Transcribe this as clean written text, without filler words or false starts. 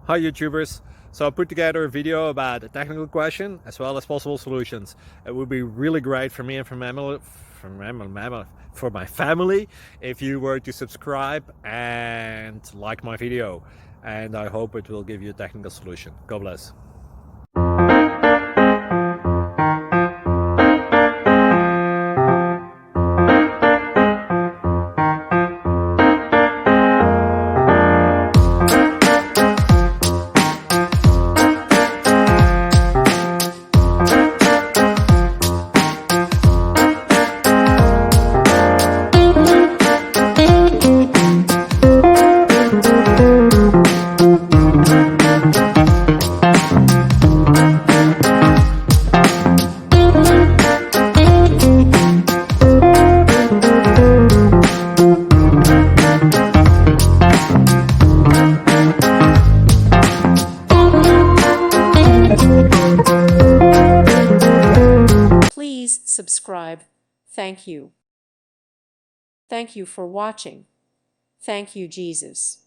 Hi YouTubers. So I put together a video about a technical question as well as possible solutions. It would be really great for me and for my family if you were to subscribe and like my video, and I hope it will give you a technical solution. God bless. Please subscribe. Thank you. Thank you for watching. Thank you, Jesus.